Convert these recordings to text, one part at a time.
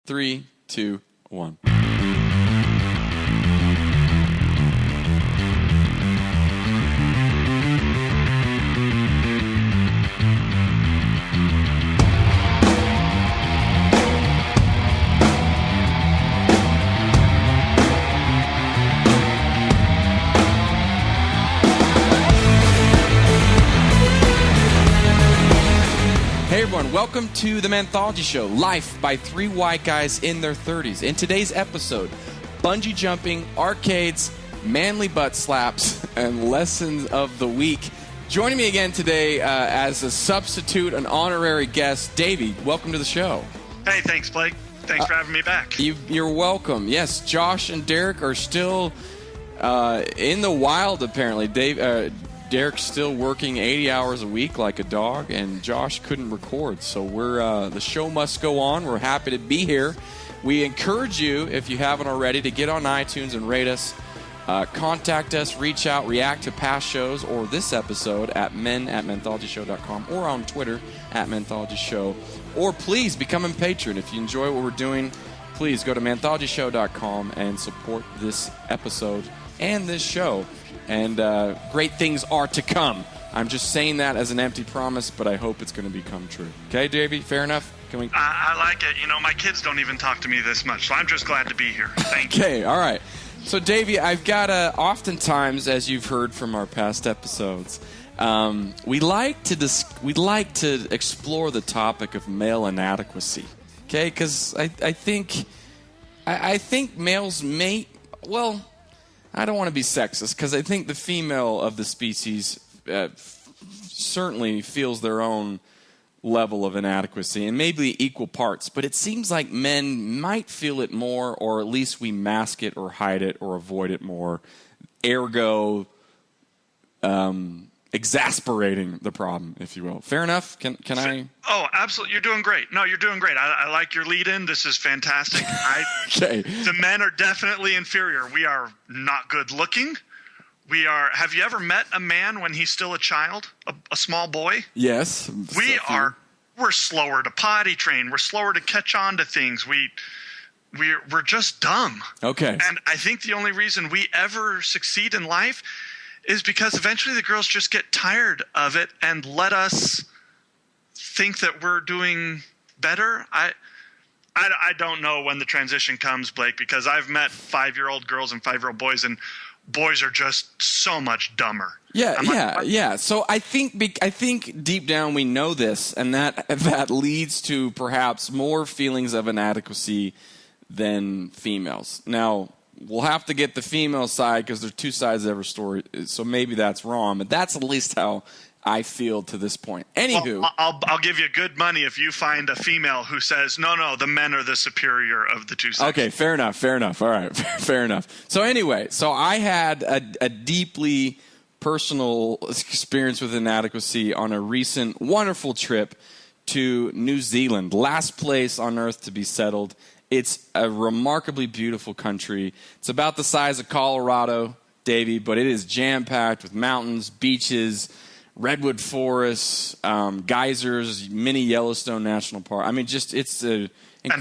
3, 2, 1. Hey everyone, welcome to the Manthology Show, life by three white guys in their 30s. In today's episode, bungee jumping, arcades, manly butt slaps, and lessons of the week. Joining me again today as a substitute, an honorary guest, Davey. Welcome to the show. Hey, thanks, Blake. Thanks for having me back. You're welcome. Yes, Josh and Derek are still in the wild, apparently. Derek's still working 80 hours a week like a dog, and Josh couldn't record. So the show must go on. We're happy to be here. We encourage you, if you haven't already, to get on iTunes and rate us. Contact us, reach out, react to past shows or this episode at men@menthologyshow.com or on Twitter @menthologyshow. Or please become a patron. If you enjoy what we're doing, please go to menthologyshow.com and support this episode and this show. And great things are to come. I'm just saying that as an empty promise, but I hope it's going to become true. Okay, Davey? Fair enough? Can we? I like it. You know, my kids don't even talk to me this much, so I'm just glad to be here. Thank you. Okay, all right. So, Davey, I've got oftentimes, as you've heard from our past episodes, we like to explore the topic of male inadequacy. Okay, because I think males may, well, I don't want to be sexist because I think the female of the species certainly feels their own level of inadequacy and maybe equal parts. But it seems like men might feel it more, or at least we mask it or hide it or avoid it more, ergo exasperating the problem, if you will. Fair enough? Can I? Oh, absolutely. You're doing great. No, you're doing great. I like your lead-in. This is fantastic. Okay. The men are definitely inferior. We are not good looking. Have you ever met a man when he's still a child, a small boy? Yes. We're slower to potty train. We're slower to catch on to things. We're just dumb. Okay. And I think the only reason we ever succeed in life is because eventually the girls just get tired of it and let us think that we're doing better. I don't know when the transition comes, Blake, because I've met 5-year-old girls and 5-year-old boys, and boys are just so much dumber. Yeah. So I think deep down we know this, and that leads to perhaps more feelings of inadequacy than females. Now, we'll have to get the female side because there's two sides of every story, so maybe that's wrong, but that's at least how I feel to this point. Anywho. Well, I'll give you good money if you find a female who says, no, the men are the superior of the two sexes. Okay, fair enough. All right, fair enough. So anyway, I had a deeply personal experience with inadequacy on a recent wonderful trip to New Zealand, last place on earth to be settled. It's a remarkably beautiful country. It's about the size of Colorado, Davey, but it is jam-packed with mountains, beaches, redwood forests, geysers, mini Yellowstone National Park. I mean, and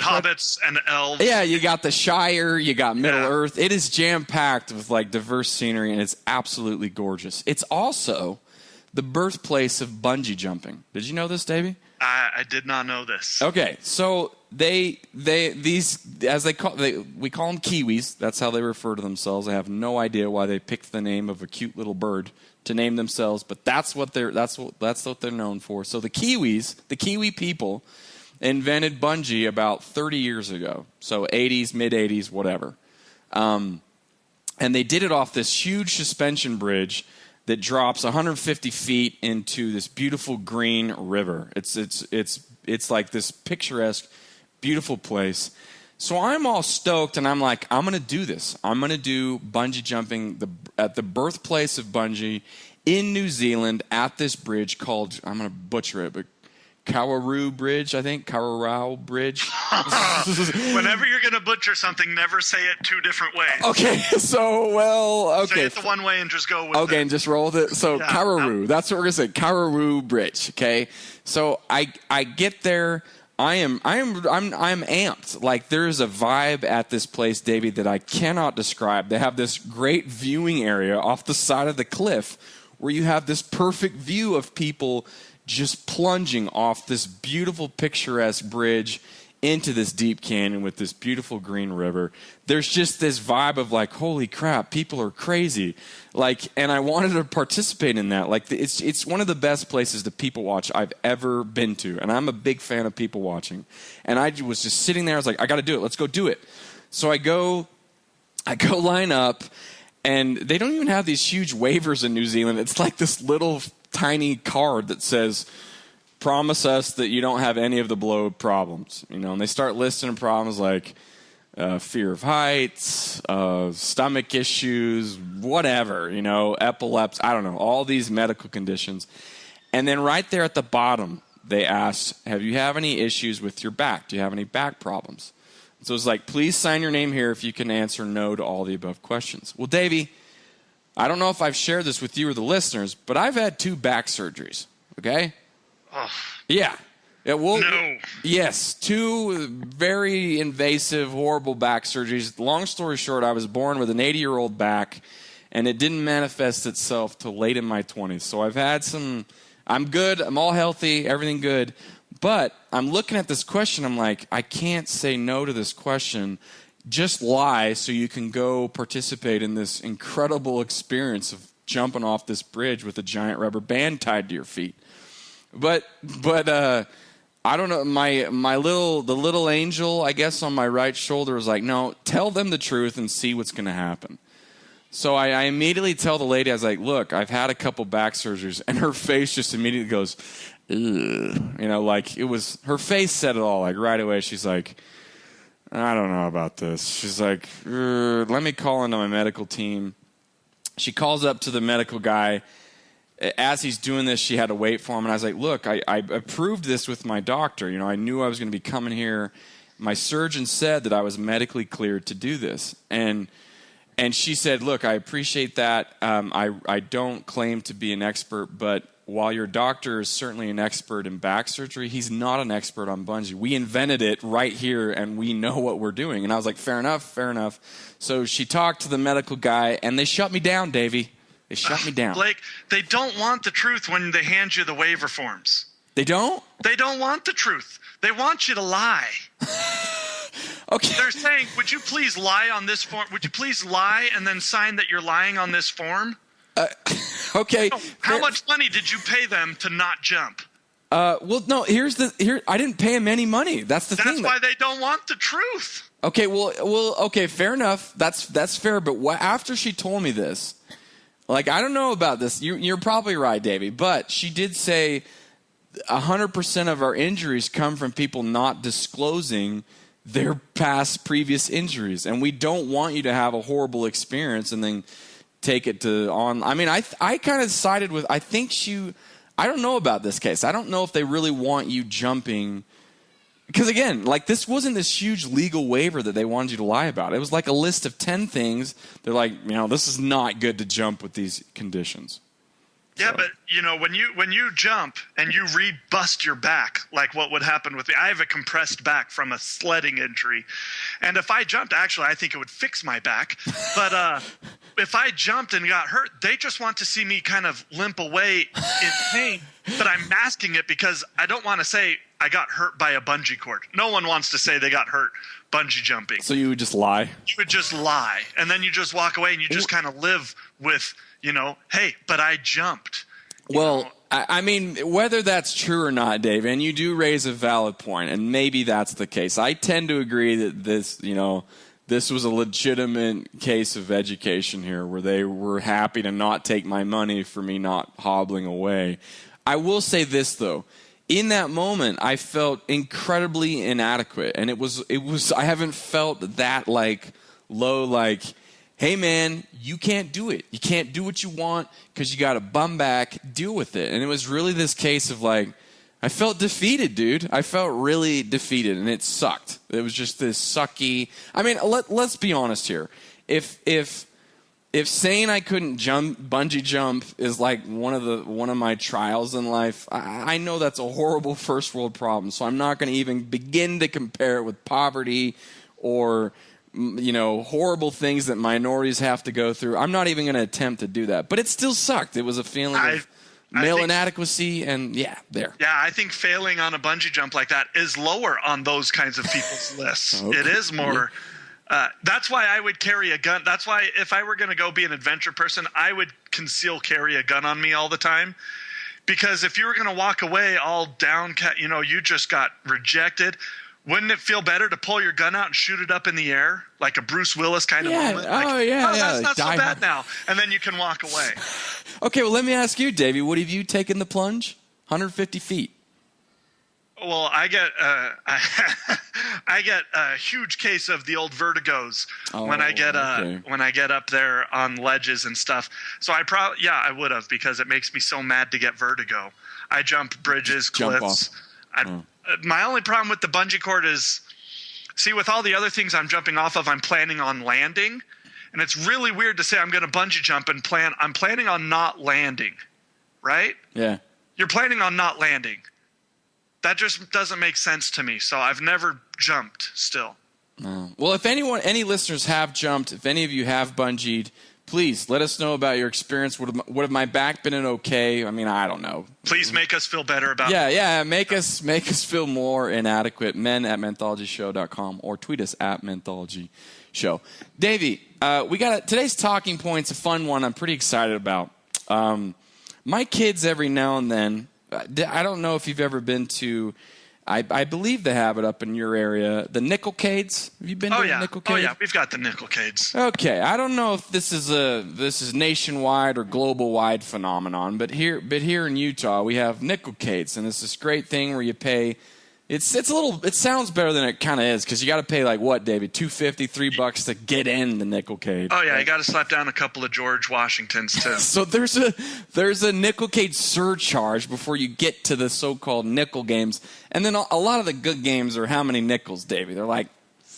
hobbits and elves. Yeah, you got the Shire, you got Middle Earth. It is jam-packed with diverse scenery, and it's absolutely gorgeous. It's also the birthplace of bungee jumping. Did you know this, Davey? I did not know this. Okay, so we call them Kiwis. That's how they refer to themselves. I have no idea why they picked the name of a cute little bird to name themselves, but that's what they're known for. So the Kiwi people invented bungee about 30 years ago. So 80s, mid 80s, whatever. And they did it off this huge suspension bridge that drops 150 feet into this beautiful green river. It's like this picturesque, beautiful place. So I'm all stoked, and I'm like, I'm going to do this. I'm going to do bungee jumping at the birthplace of bungee in New Zealand at this bridge called, I'm going to butcher it, but Kawarau Bridge, I think. Kawarau Bridge. Whenever you're going to butcher something, never say it two different ways. Okay, okay. Say it the one way and just go with it. Okay, and just roll with it. So Kawarau, that's what we're going to say. Kawarau Bridge, okay? So I get there. I'm amped. Like, there's a vibe at this place, Davey, that I cannot describe. They have this great viewing area off the side of the cliff where you have this perfect view of people just plunging off this beautiful, picturesque bridge into this deep canyon with this beautiful green river. There's just this vibe of like, holy crap, people are crazy. Like, and I wanted to participate in that. Like, it's one of the best places to people watch I've ever been to. And I'm a big fan of people watching. And I was just sitting there. I was like, I got to do it. Let's go do it. So I go line up, and they don't even have these huge waivers in New Zealand. It's like this little tiny card that says, promise us that you don't have any of the below problems, and they start listing problems like fear of heights, stomach issues, whatever, epilepsy, I don't know, all these medical conditions. And then right there at the bottom, they ask, have you have any issues with your back? Do you have any back problems? So it's like, please sign your name here if you can answer no to all the above questions. Well, Davey, I don't know if I've shared this with you or the listeners, but I've had 2 back surgeries, okay? Oh. Yeah. No. Yes, 2 very invasive, horrible back surgeries. Long story short, I was born with an 80-year-old back, and it didn't manifest itself till late in my 20s. So I've had I'm good, I'm all healthy, everything good. But I'm looking at this question, I'm like, I can't say no to this question. Just lie so you can go participate in this incredible experience of jumping off this bridge with a giant rubber band tied to your feet. But I don't know. The little angel, I guess, on my right shoulder was like, no, tell them the truth and see what's going to happen. So I immediately tell the lady, I was like, look, I've had a couple back surgeries, and her face just immediately goes, ugh. Like, it was, her face said it all. Like, right away, she's like, I don't know about this. She's like, let me call into my medical team. She calls up to the medical guy. As he's doing this, she had to wait for him. And I was like, look, I approved this with my doctor. I knew I was going to be coming here. My surgeon said that I was medically cleared to do this. And she said, look, I appreciate that. I don't claim to be an expert, but while your doctor is certainly an expert in back surgery, he's not an expert on bungee. We invented it right here, and we know what we're doing. And I was like, fair enough. So she talked to the medical guy, and they shut me down, Davey. They shut me down. Blake, they don't want the truth when they hand you the waiver forms. They don't? They don't want the truth. They want you to lie. Okay. They're saying, would you please lie on this form? Would you please lie and then sign that you're lying on this form? Okay. How much money did you pay them to not jump? Well, no, I didn't pay him any money. That's the thing. That's why they don't want the truth. Okay, well, okay, fair enough. That's fair. But after she told me this, like, I don't know about this. You're probably right, Davey. But she did say 100% of our injuries come from people not disclosing their previous injuries. And we don't want you to have a horrible experience and then take it on. I mean, I kind of sided with, I don't know about this case. I don't know if they really want you jumping. Because again, like, this wasn't this huge legal waiver that they wanted you to lie about. It was like a list of 10 things. They're like, this is not good to jump with these conditions. Yeah, so. But when you jump and you rebust your back, like what would happen with me, I have a compressed back from a sledding injury, and if I jumped, actually, I think it would fix my back. But if I jumped and got hurt, they just want to see me kind of limp away in pain. But I'm masking it because I don't want to say I got hurt by a bungee cord. No one wants to say they got hurt bungee jumping. So you would just lie? You would just lie, and then you just walk away, and you just kind of live with, hey, but I jumped. Well, I mean, whether that's true or not, Dave, and you do raise a valid point, and maybe that's the case. I tend to agree that this was a legitimate case of education here, where they were happy to not take my money for me not hobbling away. I will say this, though. In that moment, I felt incredibly inadequate, and it was. I haven't felt that low, hey man, you can't do it. You can't do what you want because you got a bum back. Deal with it. And it was really this case of I felt defeated, dude. I felt really defeated, and it sucked. It was just this sucky. I mean, let's be honest here. If if saying I couldn't bungee jump is like one of my trials in life, I know that's a horrible first world problem. So I'm not going to even begin to compare it with poverty or horrible things that minorities have to go through. I'm not even going to attempt to do that. But it still sucked. It was a feeling of male inadequacy, and there. Yeah, I think failing on a bungee jump like that is lower on those kinds of people's lists. Okay. It is more. That's why I would carry a gun. That's why if I were going to go be an adventure person, I would conceal carry a gun on me all the time. Because if you were going to walk away all down, you just got rejected. Wouldn't it feel better to pull your gun out and shoot it up in the air like a Bruce Willis kind of moment? That's not so bad now. And then you can walk away. Okay, well, let me ask you, Davey, would have you taken the plunge? 150 feet. Well, I get a huge case of the old vertigos when I get up there on ledges and stuff. So I would have, because it makes me so mad to get vertigo. I jump bridges, cliffs. My only problem with the bungee cord is, with all the other things I'm jumping off of, I'm planning on landing, and it's really weird to say I'm going to bungee jump and I'm planning on not landing, right? Yeah. You're planning on not landing. That just doesn't make sense to me. So I've never jumped still. No. Well, if any listeners have jumped, if any of you have bungeed, please let us know about your experience. Would have my back been okay? I mean, I don't know. Please make us feel better about it. Yeah. Make us feel more inadequate. men@menthologyshow.com or tweet us at Manthology Show. Davey, we got today's talking point's a fun one. I'm pretty excited about. My kids every now and then. I don't know if you've ever been to, I believe they have it up in your area, the Nickelcades. Have you been to the Nickelcade? Oh, yeah, we've got the Nickelcades. Okay, I don't know if this is nationwide or global-wide phenomenon, but here in Utah, we have Nickelcades, and it's this great thing where you pay, it sounds better than it kind of is, because you got to pay like what, David, $2.50, $3 to get in the Nickelcade. Oh yeah, you got to slap down a couple of George Washingtons too. So there's a Nickelcade surcharge before you get to the so-called nickel games, and then a lot of the good games are how many nickels, Davey? They're like,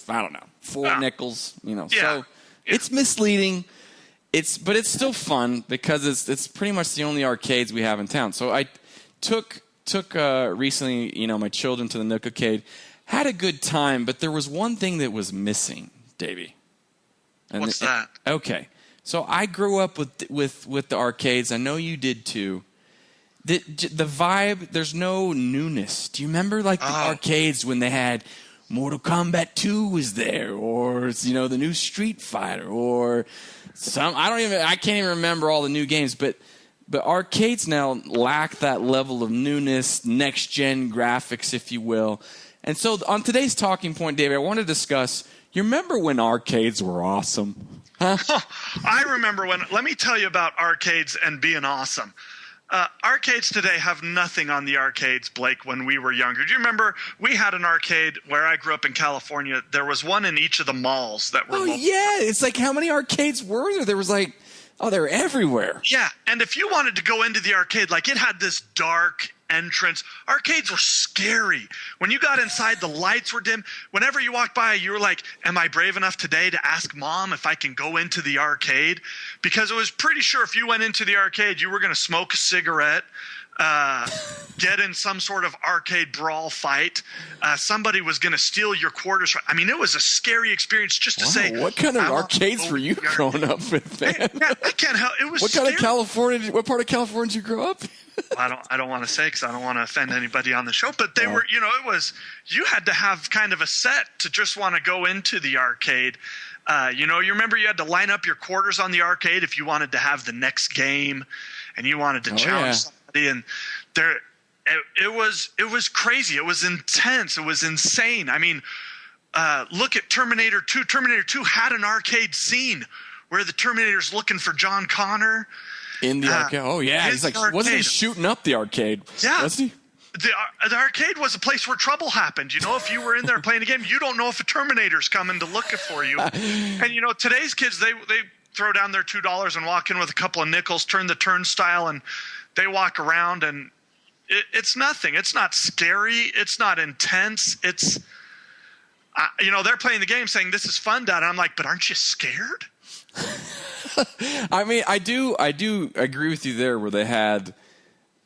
I don't know, 4 nickels, So it's misleading. But it's still fun because it's pretty much the only arcades we have in town. So I took recently, my children to the Nickelcade, had a good time, but there was one thing that was missing, Davey. What's that? Okay, so I grew up with the arcades. I know you did too. The vibe, there's no newness. Do you remember the arcades when they had Mortal Kombat 2 was there, or the new Street Fighter, or I can't even remember all the new games, but arcades now lack that level of newness, next-gen graphics, if you will. And so on today's talking point, David, I want to discuss, you remember when arcades were awesome? Huh? I remember let me tell you about arcades and being awesome. Arcades today have nothing on the arcades, Blake, when we were younger. Do you remember we had an arcade where I grew up in California? There was one in each of the malls that were yeah. It's like, how many arcades were there? There was they were everywhere. Yeah, and if you wanted to go into the arcade, it had this dark entrance. Arcades were scary. When you got inside, the lights were dim. Whenever you walked by, you were like, am I brave enough today to ask Mom if I can go into the arcade? Because it was pretty sure if you went into the arcade, you were going to smoke a cigarette, get in some sort of arcade brawl fight. Somebody was going to steal your quarters. I mean, it was a scary experience just to say. What kind of arcades were you growing up with, man? I can't help. It was scary. What part of California did you grow up in? I don't want to say because I don't want to offend anybody on the show, but they were, you had to have kind of a set to just want to go into the arcade. You remember you had to line up your quarters on the arcade if you wanted to have the next game and you wanted to challenge somebody. And it was crazy. It was intense. It was insane. I mean, look at Terminator 2. Terminator 2 had an arcade scene where the Terminator's looking for John Connor. In the arcade? Oh, yeah. He's wasn't he shooting up the arcade? Yeah. Was he? The arcade was a place where trouble happened. If you were in there playing a game, you don't know if a Terminator's coming to look for you. And, today's kids, they throw down their $2 and walk in with a couple of nickels, turn the turnstile, and they walk around, and it's nothing. It's not scary. It's not intense. It's, they're playing the game saying, this is fun, Dad. And I'm like, but aren't you scared? I mean, I do agree with you there where they had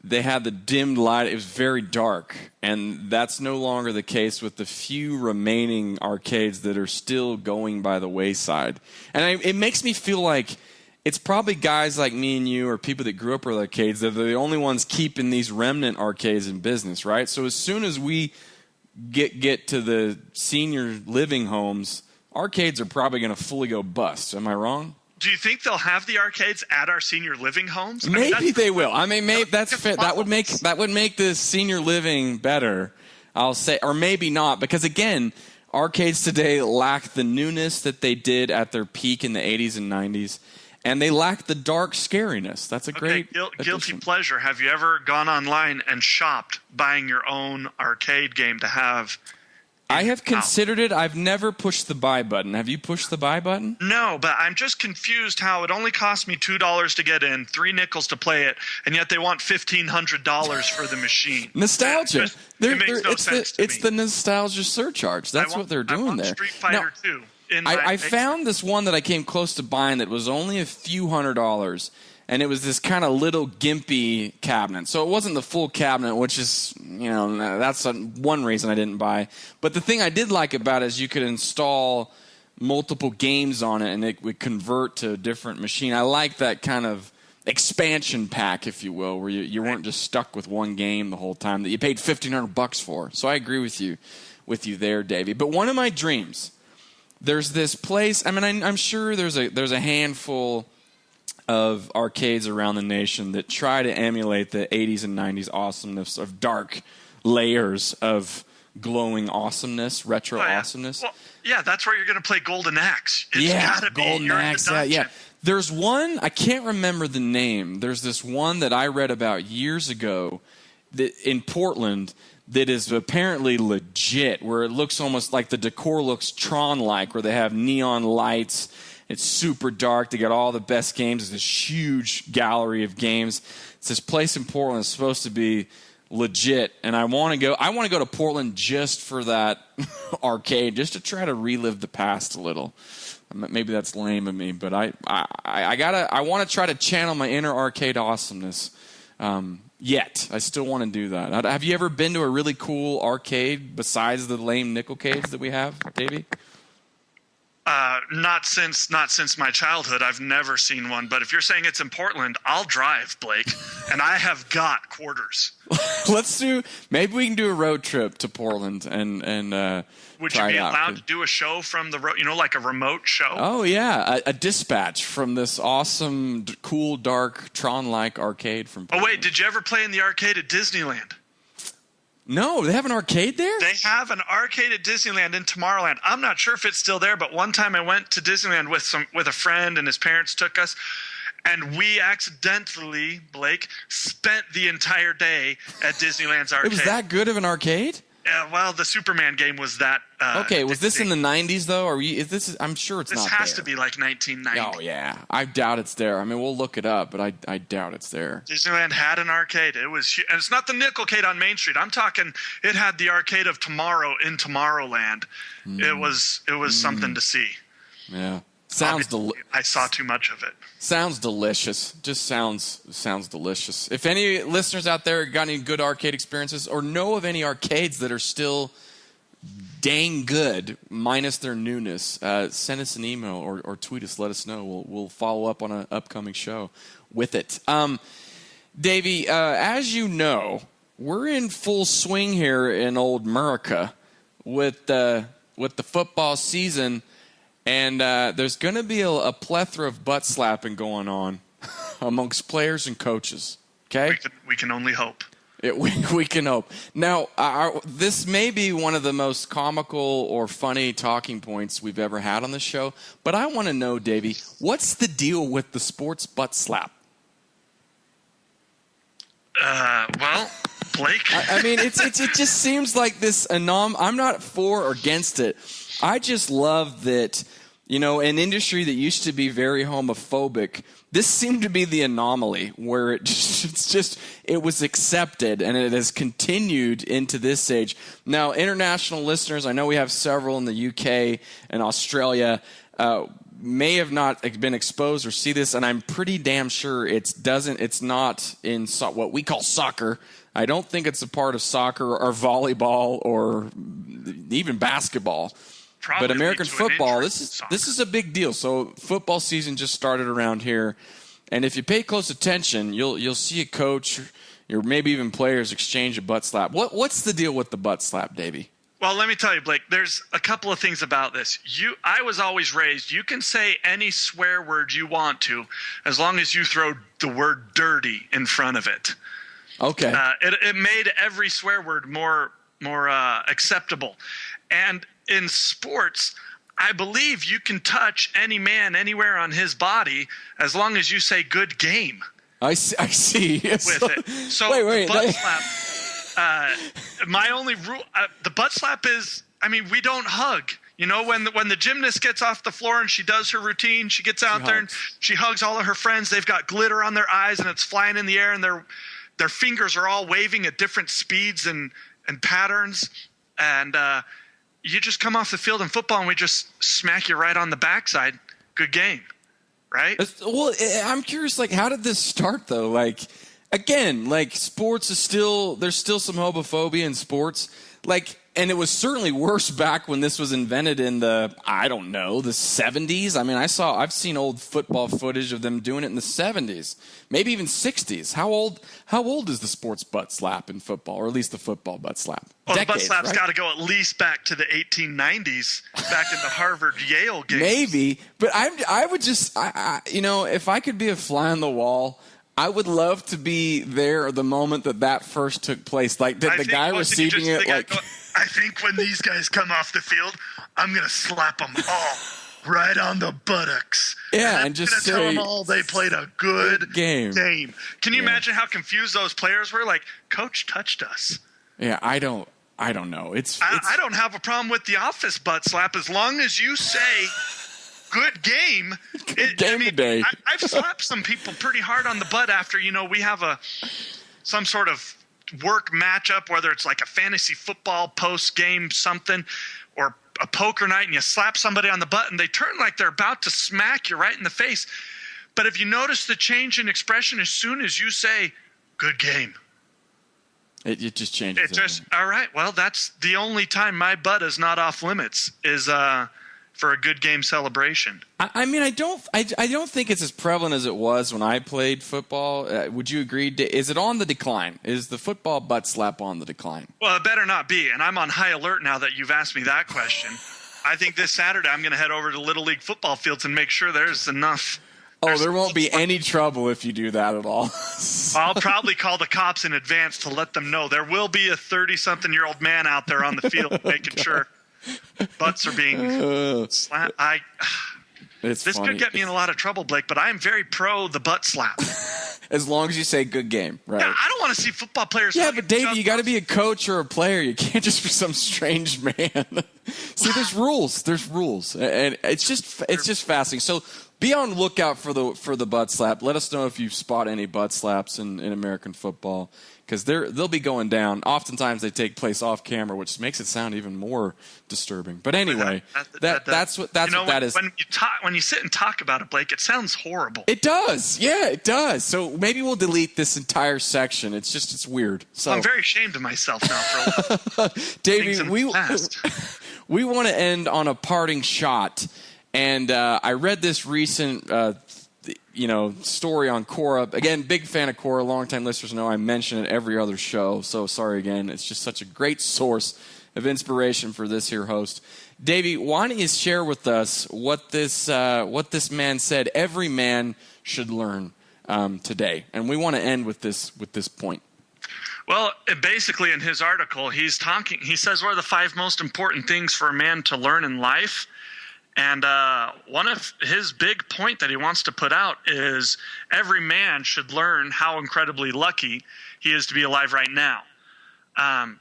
the dimmed light. It was very dark, and that's no longer the case with the few remaining arcades that are still going by the wayside. And it makes me feel like it's probably guys like me and you or people that grew up with arcades that are the only ones keeping these remnant arcades in business, right? So as soon as we get to the senior living homes, arcades are probably going to fully go bust. Am I wrong? Do you think they'll have the arcades at our senior living homes? Maybe they will. I mean, maybe that's fair. That would make the senior living better, I'll say, or maybe not, because again, arcades today lack the newness that they did at their peak in the 80s and 90s. And they lack the dark scariness. That's a great guilty pleasure. Have you ever gone online and shopped buying your own arcade game to have? I have considered it. I've never pushed the buy button. Have you pushed the buy button? No, but I'm just confused how it only cost me $2 to get in, 3 nickels to play it, and yet they want $1,500 for the machine. Nostalgia. It makes no sense to me. It's the nostalgia surcharge. That's what they're doing there. Street Fighter 2. I found this one that I came close to buying that was only a few $100s, and it was this kind of little gimpy cabinet. So it wasn't the full cabinet, which is, that's one reason I didn't buy. But the thing I did like about it is you could install multiple games on it, and it would convert to a different machine. I like that kind of expansion pack, if you will, where you weren't just stuck with one game the whole time that you paid $1,500 for. So I agree with you there, Davey. But one of my dreams, there's this place. I mean, I'm sure there's a handful of arcades around the nation that try to emulate the 80s and 90s awesomeness of dark layers of glowing awesomeness, retro awesomeness. Well, yeah, that's where you're going to play Golden Axe. It's gotta be Golden Axe. Yeah. There's one, I can't remember the name. There's this one that I read about years ago that in Portland that is apparently legit, where it looks almost like the decor looks Tron-like, where they have neon lights. It's super dark. They got all the best games. It's this huge gallery of games. It's this place in Portland that's supposed to be legit, and I want to go. I want to go to Portland just for that arcade, just to try to relive the past a little. Maybe that's lame of me, but I want to try to channel my inner arcade awesomeness. Yet. I still want to do that. Have you ever been to a really cool arcade besides the lame nickelcades that we have, Davey? Not since my childhood. I've never seen one. But if you're saying it's in Portland, I'll drive, Blake. And I have got quarters. Maybe we can do a road trip to Portland and would you be allowed to do a show from the road, like a remote show? Oh, yeah. A dispatch from this awesome, cool, dark, Tron-like arcade from Portland. Oh, wait. Did you ever play in the arcade at Disneyland? No, they have an arcade there? They have an arcade at Disneyland in Tomorrowland. I'm not sure if it's still there, but one time I went to Disneyland with a friend, and his parents took us, and we accidentally, Blake, spent the entire day at Disneyland's arcade. It was that good of an arcade? Well, the Superman game was that. Okay, was this in the 90s though? I'm sure it's not there. This has to be like 1990. Oh yeah, I doubt it's there. I mean, we'll look it up, but I doubt it's there. Disneyland had an arcade. It was, and it's not the Nickelcade on Main Street. I'm talking. It had the arcade of Tomorrow in Tomorrowland. It was something to see. Yeah. I saw too much of it. Sounds delicious. Just sounds delicious. If any listeners out there got any good arcade experiences or know of any arcades that are still dang good, minus their newness, send us an email or tweet us. Let us know. We'll follow up on an upcoming show with it. Davey, as you know, we're in full swing here in old America with the football season. And there's going to be a plethora of butt slapping going on amongst players and coaches. Okay, we can only hope. We can hope. Now, this may be one of the most comical or funny talking points we've ever had on the show. But I want to know, Davey, what's the deal with the sports butt slap? Well, Blake. I mean, it just seems like this I'm not for or against it. I just love that, an industry that used to be very homophobic, this seemed to be the anomaly where it was accepted, and it has continued into this age. Now, international listeners, I know we have several in the UK and Australia, may have not been exposed or see this, and I'm pretty damn sure it's not in what we call soccer. I don't think it's a part of soccer or volleyball or even basketball. Probably but American football, this is a big deal. So football season just started around here, and if you pay close attention, you'll see a coach or maybe even players exchange a butt slap. What's the deal with the butt slap, Davey? Well, let me tell you, Blake, there's a couple of things about this. I was always raised, you can say any swear word you want to as long as you throw the word dirty in front of it. Okay. It made every swear word more acceptable. And in sports, I believe you can touch any man anywhere on his body as long as you say good game. I see. With it. So wait. Butt slap. My only rule, the butt slap is, we don't hug. When the gymnast gets off the floor and she does her routine, she gets out there and she hugs all of her friends. They've got glitter on their eyes and it's flying in the air, and their fingers are all waving at different speeds and patterns. And you just come off the field in football and we just smack you right on the backside. Good game, right? Well, I'm curious, how did this start though? Again, sports is there's still some homophobia in sports. And it was certainly worse back when this was invented in the 70s. I've seen old football footage of them doing it in the 70s, maybe even 60s. How old is the sports butt slap in football, or at least the football butt slap? Well, Decades, the butt slap's right? got to go at least back to the 1890s, back in the Harvard-Yale games. Maybe, but I would just, if I could be a fly on the wall, I would love to be there the moment that first took place. Did the guy receiving it I think when these guys come off the field, I'm going to slap them all right on the buttocks. Yeah, and just tell them all they played a good game. Can you imagine how confused those players were? Coach touched us. Yeah, I don't know. I don't have a problem with the office butt slap as long as you say good game. Good game today. I've slapped some people pretty hard on the butt after, we have some sort of work matchup, whether it's a fantasy football post game something or a poker night, and you slap somebody on the butt and they turn like they're about to smack you right in the face. But if you notice the change in expression as soon as you say good game, it just changes. All right. Well, that's the only time my butt is not off limits is for a good game celebration. I don't think it's as prevalent as it was when I played football. Would you agree? Is it on the decline? Is the football butt slap on the decline? Well, it better not be, and I'm on high alert now that you've asked me that question. I think this Saturday I'm going to head over to Little League football fields and make sure there's enough. There won't be any trouble if you do that at all. I'll probably call the cops in advance to let them know. There will be a 30-something-year-old man out there on the field making sure butts are being slapped. This could get me in a lot of trouble, Blake, but I am very pro the butt slap. As long as you say good game, right? Yeah, I don't want to see football players. Yeah, but Davey, you got to be a coach or a player. You can't just be some strange man. See, there's rules. There's rules, and it's just fascinating. So be on lookout for the butt slap. Let us know if you spot any butt slaps in American football, because they'll be going down. Oftentimes they take place off camera, which makes it sound even more disturbing. But anyway, that's what that is. When you sit and talk about it, Blake, it sounds horrible. It does. Yeah, it does. So maybe we'll delete this entire section. It's weird. So I'm very ashamed of myself now for Davey, we want to end on a parting shot. And I read this recent story on Quora. Again, big fan of Quora. Longtime listeners know I mention it every other show. So sorry again. It's just such a great source of inspiration for this here host. Davey, why don't you share with us what this man said every man should learn today? And we want to end with this point. Well, basically in his article, he says what are the 5 most important things for a man to learn in life. And one of his big point that he wants to put out is every man should learn how incredibly lucky he is to be alive right now.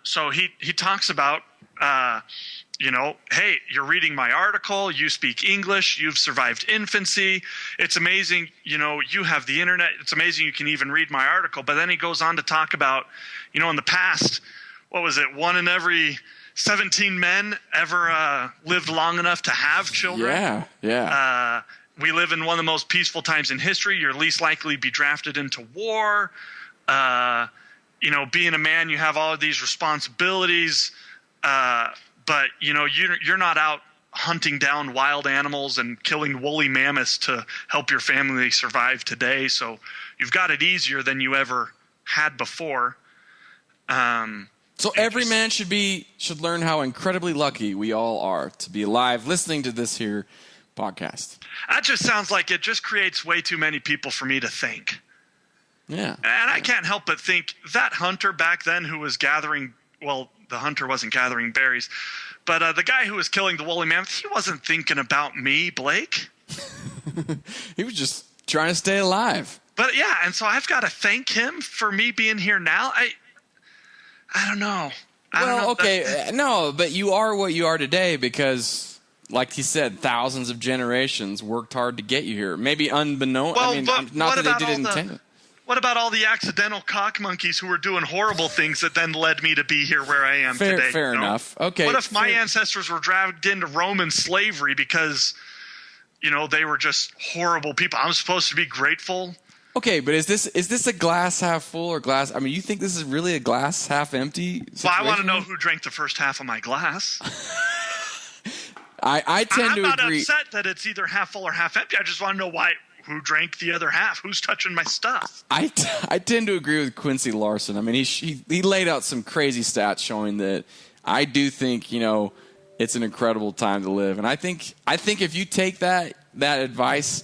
So he talks about Hey, you're reading my article. You speak English. You've survived infancy. It's amazing. You have the internet. It's amazing you can even read my article. But then he goes on to talk about, in the past, what was it? 1 in every 17 men ever lived long enough to have children. Yeah. We live in one of the most peaceful times in history. You're least likely to be drafted into war. Being a man, you have all of these responsibilities. But you're not out hunting down wild animals and killing woolly mammoths to help your family survive today. So you've got it easier than you ever had before. So every man should learn how incredibly lucky we all are to be alive listening to this here podcast. That just sounds like it just creates way too many people for me to think. Yeah. And I can't help but think that hunter back then who was gathering, well, the hunter wasn't gathering berries, but the guy who was killing the woolly mammoth, he wasn't thinking about me, Blake. He was just trying to stay alive. But yeah, and so I've got to thank him for me being here now. I don't know. No, but you are what you are today because, like he said, thousands of generations worked hard to get you here. Maybe unbeknown. Well, not that they didn't intend it. What about all the accidental cock monkeys who were doing horrible things that then led me to be here where I am today? Fair enough. Okay. What if my ancestors were dragged into Roman slavery because, they were just horrible people? I'm supposed to be grateful. Okay, but is this a glass half full or glass? I mean, you think this is really a glass half empty situation? Well, I want to know who drank the first half of my glass. I tend to agree. I'm not upset that it's either half full or half empty. I just want to know who drank the other half? Who's touching my stuff? I tend to agree with Quincy Larson. I mean, he laid out some crazy stats showing that I do think, it's an incredible time to live. And I think if you take that advice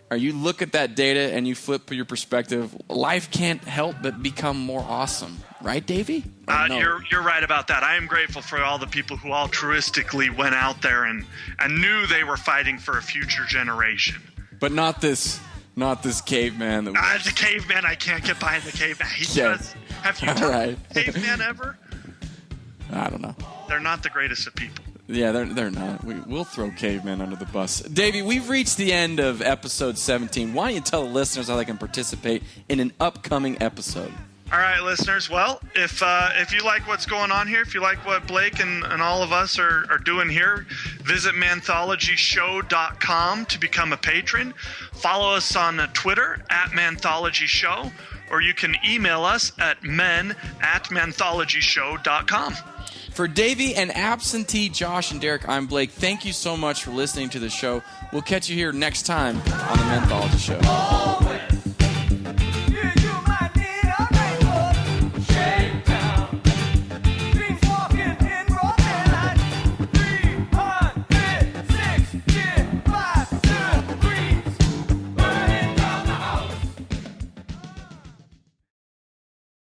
or you look at that data and you flip your perspective, life can't help but become more awesome. Right, Davey? No. You're right about that. I am grateful for all the people who altruistically went out there and knew they were fighting for a future generation. But not this caveman. The caveman, I can't get behind the caveman. Have you done caveman ever? I don't know. They're not the greatest of people. Yeah, they're not. We'll throw cavemen under the bus. Davey, we've reached the end of episode 17. Why don't you tell the listeners how they can participate in an upcoming episode? All right, listeners. Well, if you like what's going on here, if you like what Blake and all of us are doing here, visit Manthology Show.com to become a patron. Follow us on Twitter @Manthology Show, or you can email us at men@manthologyshow.com. For Davey and absentee Josh and Derek, I'm Blake. Thank you so much for listening to the show. We'll catch you here next time on the Manthology Show.